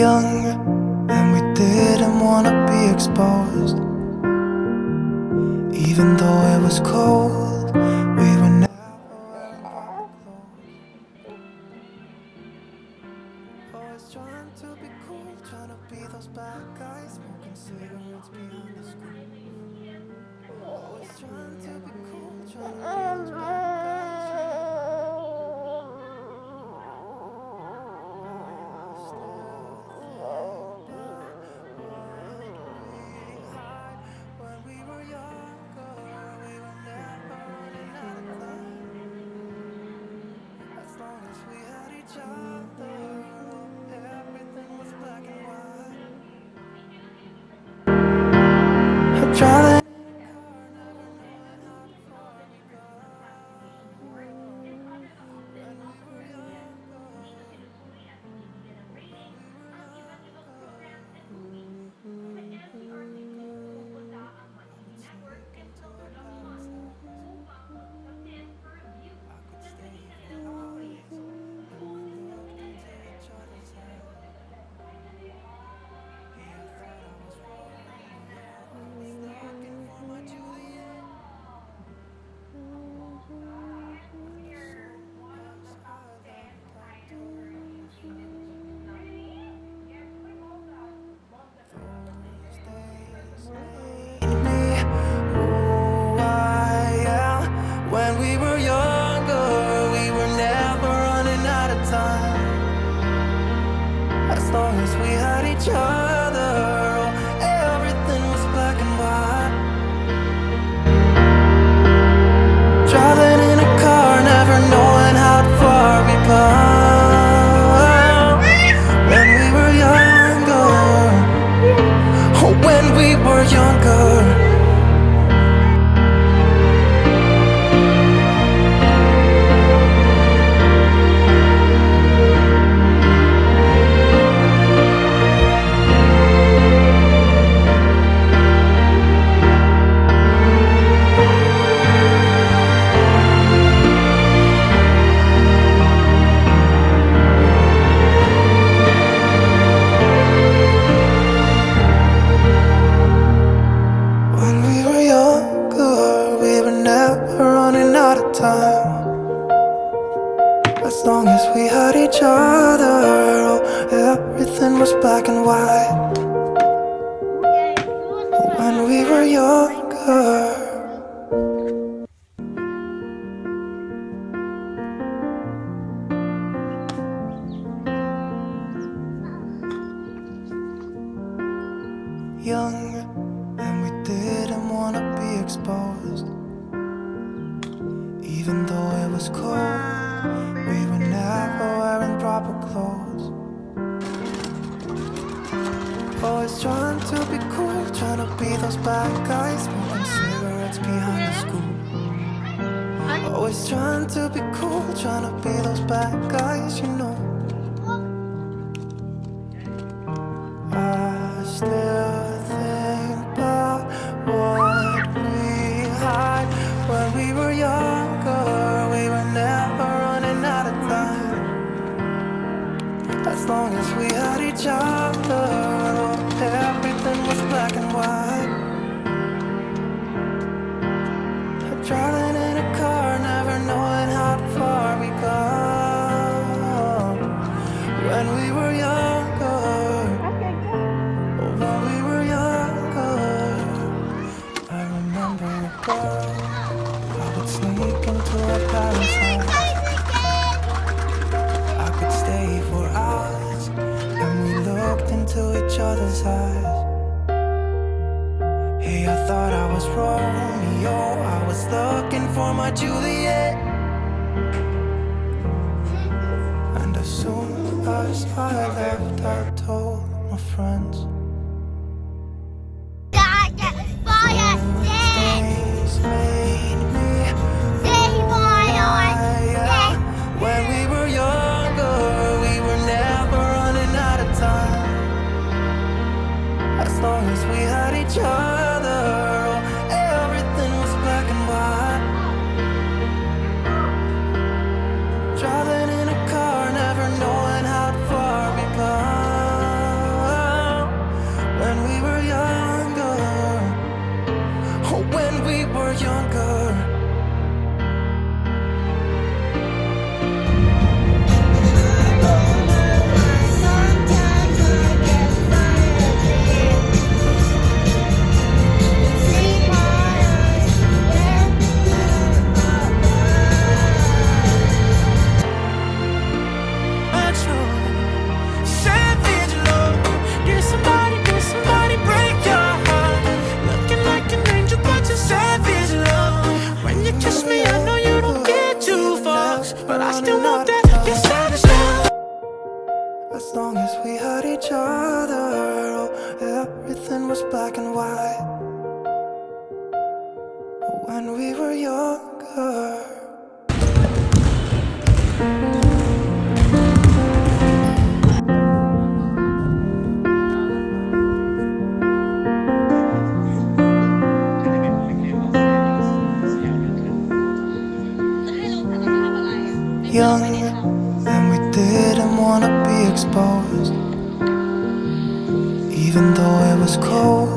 Young, and we didn't wanna be exposed. Even though it was cold, we were never wearing proper clothes. Always trying to be cool, trying to be those bad guys, smoking cigarettes behind the school. Always trying to be cool, trying to be those bad Driving when we were younger, we were never running out of time. As long as we had each other, everything was black and white. Driving in a car, never knowing how far we come. When we were younger, oh, when we were younger. Time. As long as we had each other, oh, everything was black and white. When we were younger. Young, and we didn't wanna be exposed. Even though it was cold, we were never wearing proper clothes. Always trying to be cool, trying to be those bad guys, smoking cigarettes behind the school. Always trying to be cool, trying to be those bad guys, you know. I still think about what we had when we were young. As long as we had each other, everything was black and white. Driving in a car, never knowing how far we go. When we were younger, when we were younger, I remember a girl. I would sneak into her parents' house. I could stay for hours, and we looked into each other's eyes. Hey, I thought I was Romeo, I was looking for my Juliet. And as soon as I left, I told my friends. When we were younger, we were never running out of time. As long as we had each other, everything was black and white. Driving in a car, never knowing how far we come. was black and white when we were younger. Young, and we didn't want to be exposed. Even though it was cold,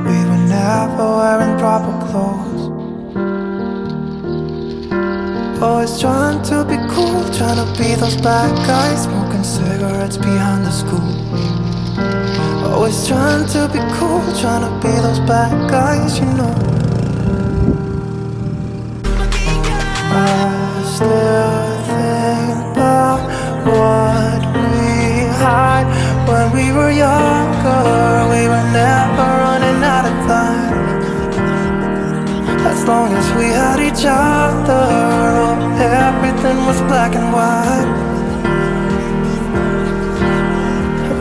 we were never wearing proper clothes. Always trying to be cool, trying to be those bad guys, smoking cigarettes behind the school. Always trying to be cool, trying to be those bad guys, you know. I still think about what we had when we were younger. We were never running out of time. As long as we had each other, oh, everything was black and white.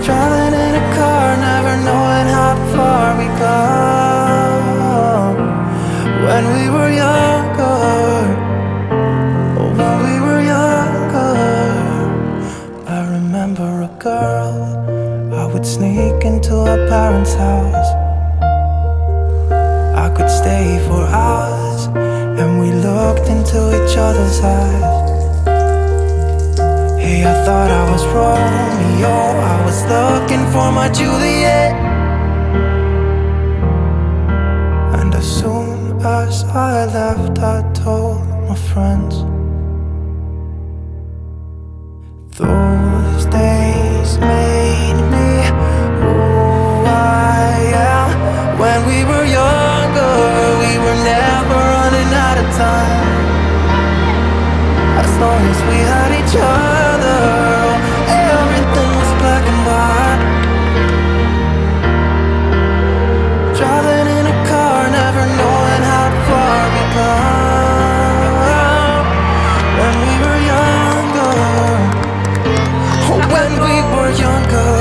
Driving in a car, never knowing how far we go. When we were younger, when we were younger, I remember a girl. I would sneak into her parents' house. I could stay for hours, and we looked into each other's eyes. Hey, I thought I was Romeo, I was looking for my Juliet. And as soon as I left, I told my friends. Those days made me who I am. When we were younger, we were never running out of time. As long as we had each other, everything was black and white. Driving in a car, never knowing how far we go. When we were younger, when we were younger.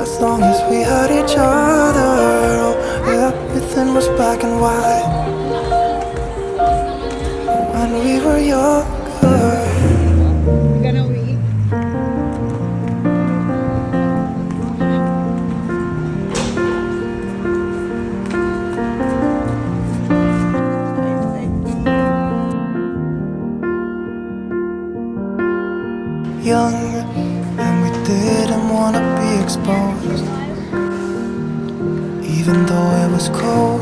As long as we had each other, oh, everything was black and white. When we were younger. Young, and we didn't want to be exposed. Even though it was cold,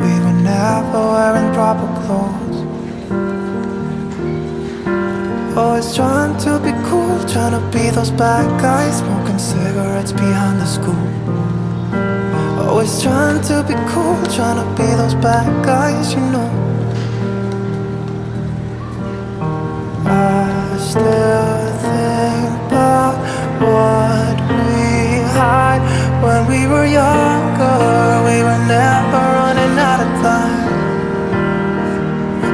we were never wearing proper clothes. Always trying to be cool, trying to be those bad guys, smoking cigarettes behind the school. Always trying to be cool, trying to be those bad guys, you know. I still think about what we had when we were younger. We were never running out of time.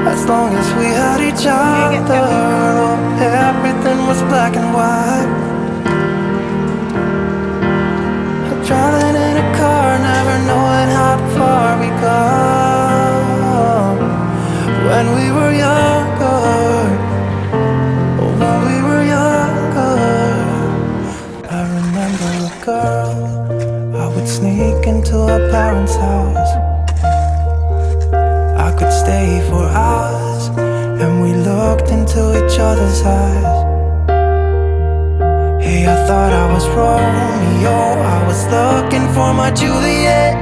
As long as we had each other, oh, everything was black and white. Driving in a car, never knowing how far we go. When we were younger, when we were younger, I remember a girl. I would sneak into her parents' house. I could stay for hours, and we looked into each other's eyes. Hey, I thought I was Romeo, I was looking for my Juliet.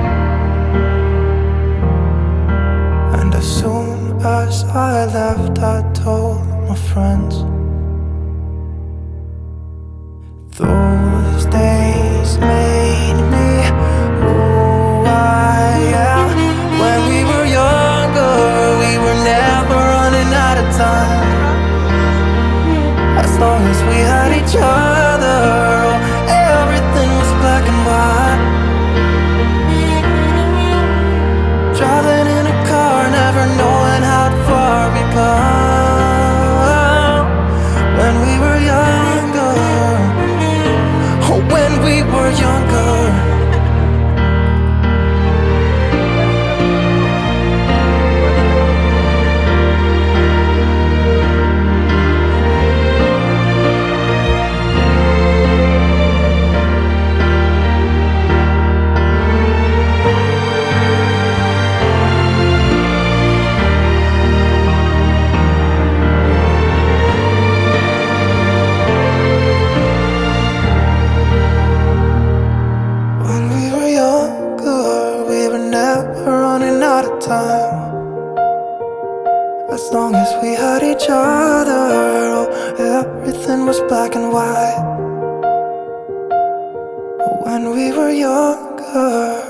And as soon as I left, I told my friends. Those days made me who I am. When we were younger, we were never running out of time. As long as we had each other, everything was black and white. Driving in a car, never knowing how far we go. When we were younger, oh, when we were younger. Time. As long as we had each other, oh, everything was black and white. When we were younger.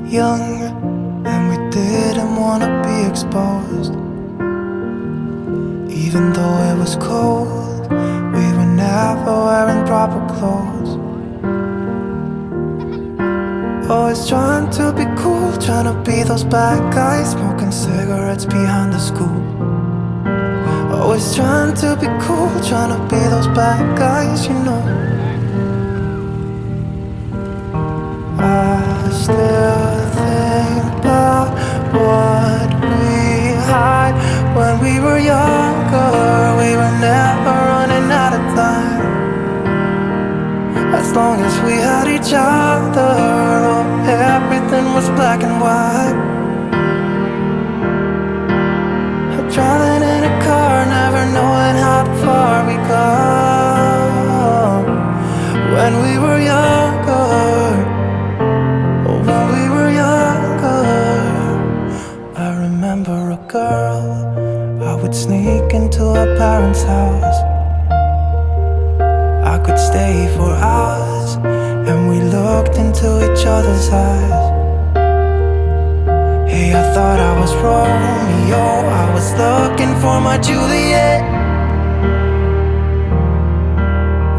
Young, and we didn't wanna be exposed. Even though it was cold, we were never wearing proper clothes. Always trying to be cool, trying to be those bad guys, smoking cigarettes behind the school. Always trying to be cool, trying to be those bad guys, you know. I still think about what we had when we were younger. We were never running out of time. As long as we had each other, oh, everything was black and white. Driving in a car, never knowing how far we go. When we were younger, when we were younger, I remember a girl. I would sneak into her parents' house. I could stay for hours, and we looked into each other's eyes. Hey, I thought I was Romeo, I was looking for my Juliet.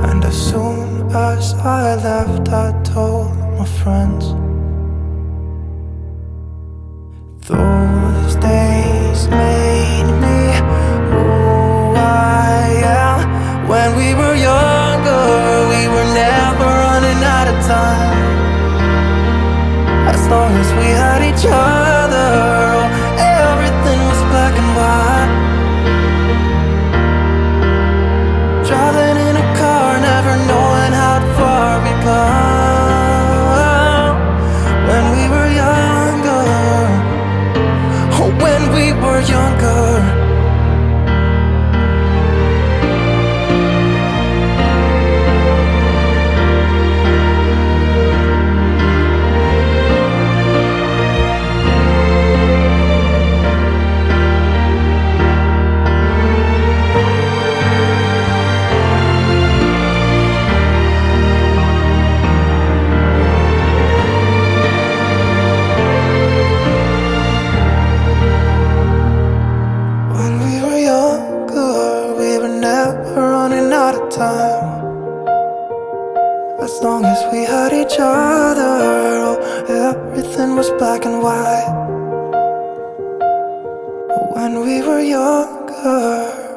And as soon as I left, I told my friends. Those days made me who I am. When we were younger, we were never running out of time. As long as we had each other, everything was black and white. Driving in a car, never knowing how far we go. When we were younger, when we were younger. Time. As long as we had each other, oh, everything was black and white. When we were younger.